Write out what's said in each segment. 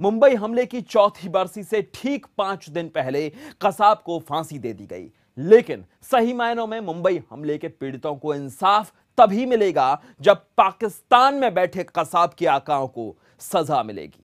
मुंबई हमले की चौथी बरसी से ठीक 5 दिन पहले कसाब को फांसी दे दी गई। लेकिन सही मायनों में मुंबई हमले के पीड़ितों को इंसाफ तभी मिलेगा जब पाकिस्तान में बैठे कसाब के आकाओं को सजा मिलेगी।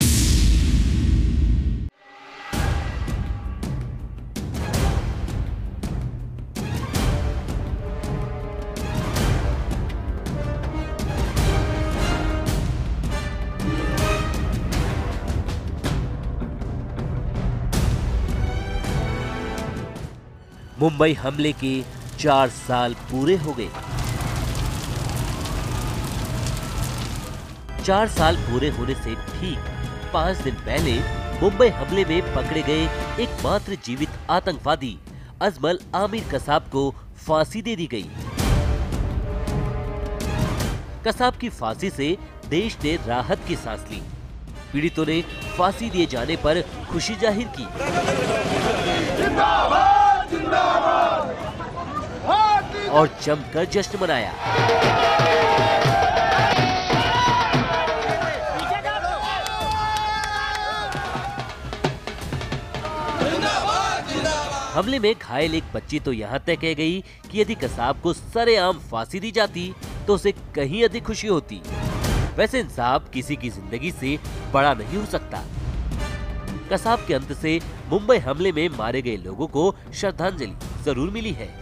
मुंबई हमले के 4 साल पूरे हो गए। 4 साल पूरे होने से ठीक 5 दिन पहले मुंबई हमले में पकड़े गए एकमात्र जीवित आतंकवादी अजमल आमिर कसाब को फांसी दे दी गई। कसाब की फांसी से देश ने राहत की सांस ली। पीड़ितों ने फांसी दिए जाने पर खुशी जाहिर की और जमकर जश्न मनाया। हमले में घायल एक बच्ची तो यहाँ तक कह गई कि यदि कसाब को सरेआम फांसी दी जाती तो उसे कहीं अधिक खुशी होती। वैसे इंसाफ किसी की जिंदगी से बड़ा नहीं हो सकता। कसाब के अंत से मुंबई हमले में मारे गए लोगों को श्रद्धांजलि जरूर मिली है।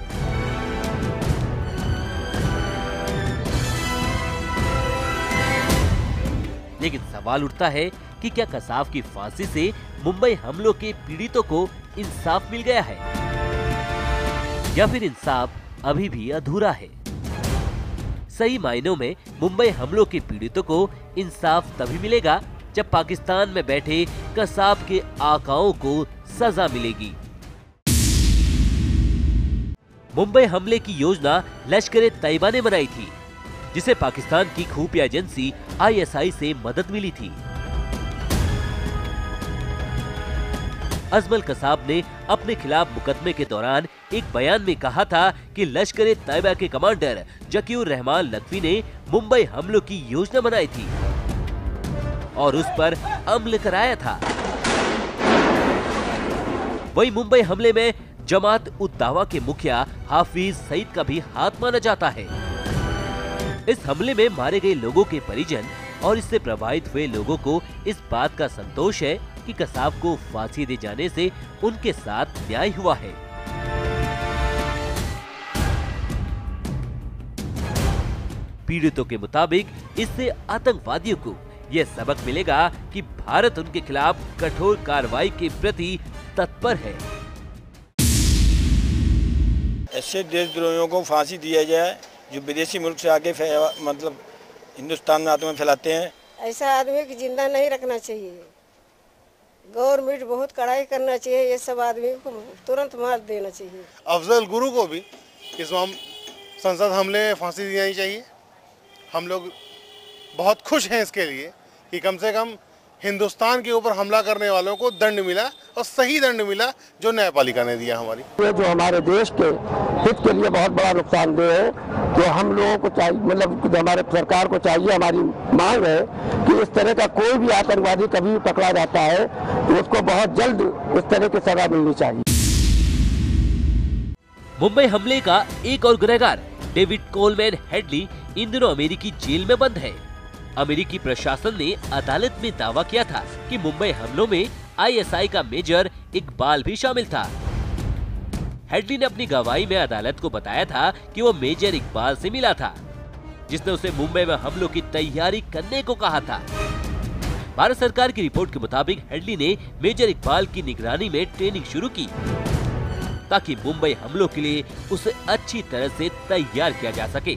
लेकिन सवाल उठता है कि क्या कसाब की फांसी से मुंबई हमलों के पीड़ितों को इंसाफ मिल गया है या फिर इंसाफ अभी भी अधूरा है। सही मायनों में मुंबई हमलों के पीड़ितों को इंसाफ तभी मिलेगा जब पाकिस्तान में बैठे कसाब के आकाओं को सजा मिलेगी। मुंबई हमले की योजना लश्कर-ए-तैयबा ने बनाई थी, जिसे पाकिस्तान की खुफिया एजेंसी ISI से मदद मिली थी। अजमल कसाब ने अपने खिलाफ मुकदमे के दौरान एक बयान में कहा था कि लश्कर-ए-तैयबा के कमांडर जकीउर रहमान लख्वी ने मुंबई हमलों की योजना बनाई थी और उस पर अमल कराया था। वही मुंबई हमले में जमात उद दावा के मुखिया हाफिज सईद का भी हाथ माना जाता है। इस हमले में मारे गए लोगों के परिजन और इससे प्रभावित हुए लोगों को इस बात का संतोष है कि कसाब को फांसी दे जाने से उनके साथ न्याय हुआ है। पीड़ितों के मुताबिक इससे आतंकवादियों को यह सबक मिलेगा कि भारत उनके खिलाफ कठोर कार्रवाई के प्रति तत्पर है। ऐसे देशद्रोहियों को फांसी दिया जाए जो विदेशी मुल्क से आके मतलब हिंदुस्तान में आतंक फैलाते हैं। ऐसा आदमी की जिंदा नहीं रखना चाहिए। गवर्नमेंट बहुत कड़ाई करना चाहिए। ये सब आदमी को तुरंत मार देना चाहिए। अफजल गुरु को भी इस संसद हमले में फांसी दी जानी चाहिए। हम लोग बहुत खुश हैं इसके लिए कि कम से कम हिंदुस्तान के ऊपर हमला करने वालों को दंड मिला और सही दंड मिला जो न्यायपालिका ने दिया हमारी। ये जो हमारे देश के हित के लिए बहुत बड़ा नुकसानदेह है, तो हम लोगों को चाहिए, मतलब हमारे सरकार को चाहिए, हमारी मांग है कि इस तरह का कोई भी आतंकवादी कभी भी पकड़ा जाता है तो उसको बहुत जल्द इस तरह की सजा मिलनी चाहिए। मुंबई हमले का एक और गुनहगार डेविड कोलमैन हेडली इन दिनों अमेरिकी जेल में बंद है। अमेरिकी प्रशासन ने अदालत में दावा किया था कि मुंबई हमलों में ISI का मेजर इकबाल भी शामिल था। हेडली ने अपनी गवाही में अदालत को बताया था कि वो मेजर इकबाल से मिला था, जिसने उसे मुंबई में हमलों की तैयारी करने को कहा था। भारत सरकार की रिपोर्ट के मुताबिक हेडली ने मेजर इकबाल की निगरानी में ट्रेनिंग शुरू की ताकि मुंबई हमलों के लिए उसे अच्छी तरह से तैयार किया जा सके।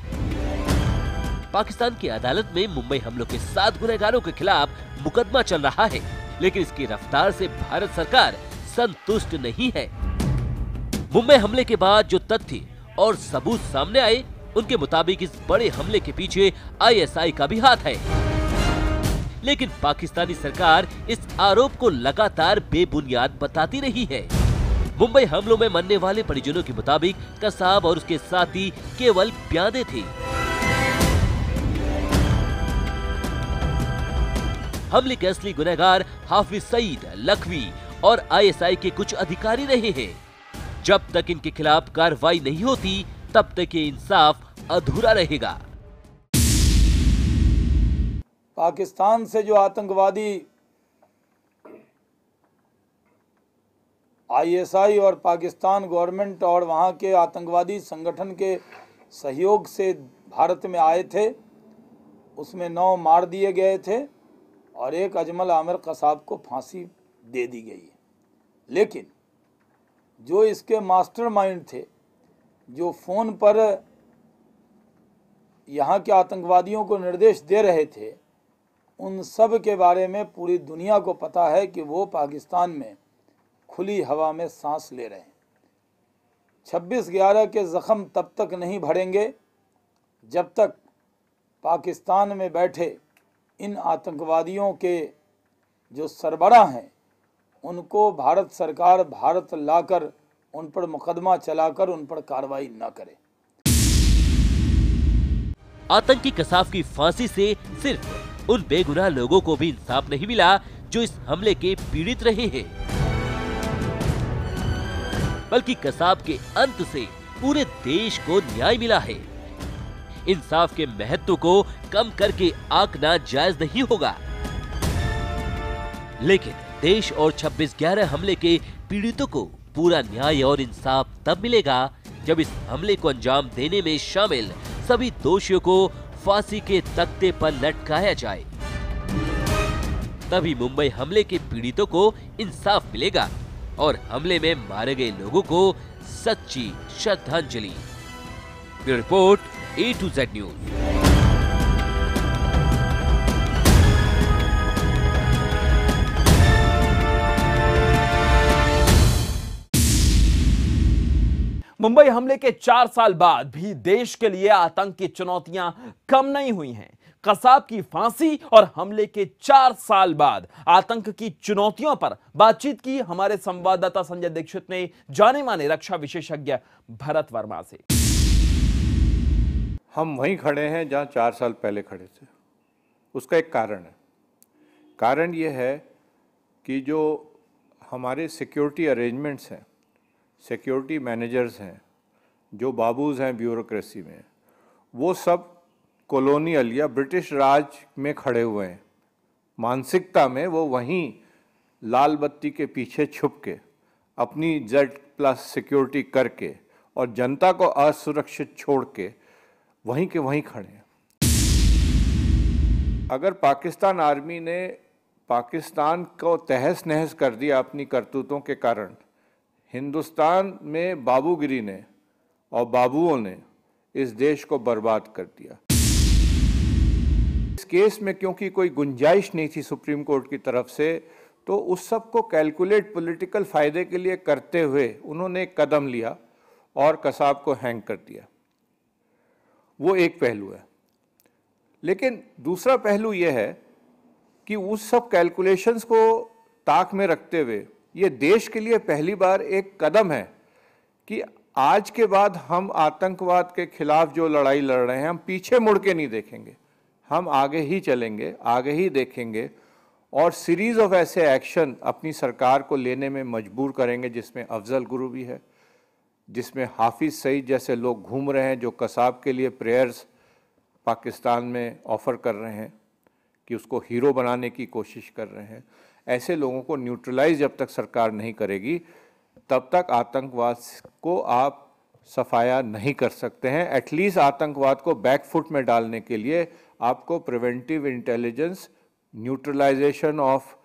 पाकिस्तान की अदालत में मुंबई हमलों के 7 गुनहगारों के खिलाफ मुकदमा चल रहा है, लेकिन इसकी रफ्तार से भारत सरकार संतुष्ट नहीं है। मुंबई हमले के बाद जो तथ्य और सबूत सामने आए, उनके मुताबिक इस बड़े हमले के पीछे ISI का भी हाथ है। लेकिन पाकिस्तानी सरकार इस आरोप को लगातार बेबुनियाद बताती रही है। मुंबई हमलों में मरने वाले परिजनों के मुताबिक कसाब और उसके साथी केवल प्यादे थे। हमले के असली गुनहगार हाफिज सईद, लखवी और ISI के कुछ अधिकारी रहे हैं। जब तक इनके खिलाफ कार्रवाई नहीं होती तब तक ये इंसाफ अधूरा रहेगा। पाकिस्तान से जो आतंकवादी ISI और पाकिस्तान गवर्नमेंट और वहाँ के आतंकवादी संगठन के सहयोग से भारत में आए थे, उसमें 9 मार दिए गए थे और एक अजमल आमिर कसाब को फांसी दे दी गई है। लेकिन जो इसके मास्टरमाइंड थे, जो फ़ोन पर यहाँ के आतंकवादियों को निर्देश दे रहे थे, उन सब के बारे में पूरी दुनिया को पता है कि वो पाकिस्तान में खुली हवा में सांस ले रहे हैं। 26/11 के ज़ख्म तब तक नहीं भरेंगे जब तक पाकिस्तान में बैठे इन आतंकवादियों के जो सरबराह हैं उनको भारत सरकार भारत लाकर उन पर मुकदमा चलाकर उन पर कार्रवाई न करे। आतंकी कसाब की फांसी से सिर्फ उन बेगुनाह लोगों को भी इंसाफ नहीं मिला जो इस हमले के पीड़ित रहे हैं, बल्कि कसाब के अंत से पूरे देश को न्याय मिला है। इंसाफ के महत्व को कम करके आंकना जायज नहीं होगा, लेकिन देश और 26/11 हमले के पीड़ितों को पूरा न्याय और इंसाफ तब मिलेगा जब इस हमले को अंजाम देने में शामिल सभी दोषियों को फांसी के तख्ते पर लटकाया जाए। तभी मुंबई हमले के पीड़ितों को इंसाफ मिलेगा और हमले में मारे गए लोगों को सच्ची श्रद्धांजलि। Bureau report, A to Z news. Mumbai हमले के 4 साल बाद भी देश के लिए आतंक की चुनौतियां कम नहीं हुई हैं। कसाब की फांसी और हमले के 4 साल बाद आतंक की चुनौतियों पर बातचीत की हमारे संवाददाता संजय दीक्षित ने जाने माने रक्षा विशेषज्ञ भरत वर्मा से। हम वहीं खड़े हैं जहां 4 साल पहले खड़े थे। उसका एक कारण है। कारण ये है कि जो हमारे सिक्योरिटी अरेंजमेंट्स हैं, सिक्योरिटी मैनेजर्स हैं, जो बाबूज हैं ब्यूरोक्रेसी में, वो सब कॉलोनियल या ब्रिटिश राज में खड़े हुए हैं। मानसिकता में वो वहीं लाल बत्ती के पीछे छुप के अपनी Z+ सिक्योरिटी करके और जनता को असुरक्षित छोड़ के वहीं के वहीं खड़े हैं। अगर पाकिस्तान आर्मी ने पाकिस्तान को तहस नहस कर दिया अपनी करतूतों के कारण, हिंदुस्तान में बाबूगिरी ने और बाबुओं ने इस देश को बर्बाद कर दिया। इस केस में क्योंकि कोई गुंजाइश नहीं थी सुप्रीम कोर्ट की तरफ से, तो उस सब को कैलकुलेट पॉलिटिकल फायदे के लिए करते हुए उन्होंने एक कदम लिया और कसाब को हैंग कर दिया। वो एक पहलू है। लेकिन दूसरा पहलू यह है कि उस सब कैलकुलेशंस को ताक में रखते हुए ये देश के लिए पहली बार एक कदम है कि आज के बाद हम आतंकवाद के खिलाफ जो लड़ाई लड़ रहे हैं, हम पीछे मुड़ के नहीं देखेंगे, हम आगे ही चलेंगे, आगे ही देखेंगे और सीरीज ऑफ ऐसे एक्शन अपनी सरकार को लेने में मजबूर करेंगे, जिसमें अफजल गुरु भी है, जिसमें हाफिज सईद जैसे लोग घूम रहे हैं जो कसाब के लिए प्रेयर्स पाकिस्तान में ऑफ़र कर रहे हैं कि उसको हीरो बनाने की कोशिश कर रहे हैं। ऐसे लोगों को न्यूट्रलाइज जब तक सरकार नहीं करेगी तब तक आतंकवाद को आप सफाया नहीं कर सकते हैं। एटलीस्ट आतंकवाद को बैकफुट में डालने के लिए आपको प्रिवेंटिव इंटेलिजेंस, न्यूट्रलाइजेशन ऑफ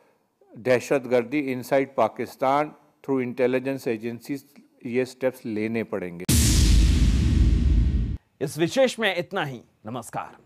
दहशतगर्दी inside Pakistan through intelligence agencies, ये स्टेप्स लेने पड़ेंगे। इस विशेष में इतना ही। नमस्कार।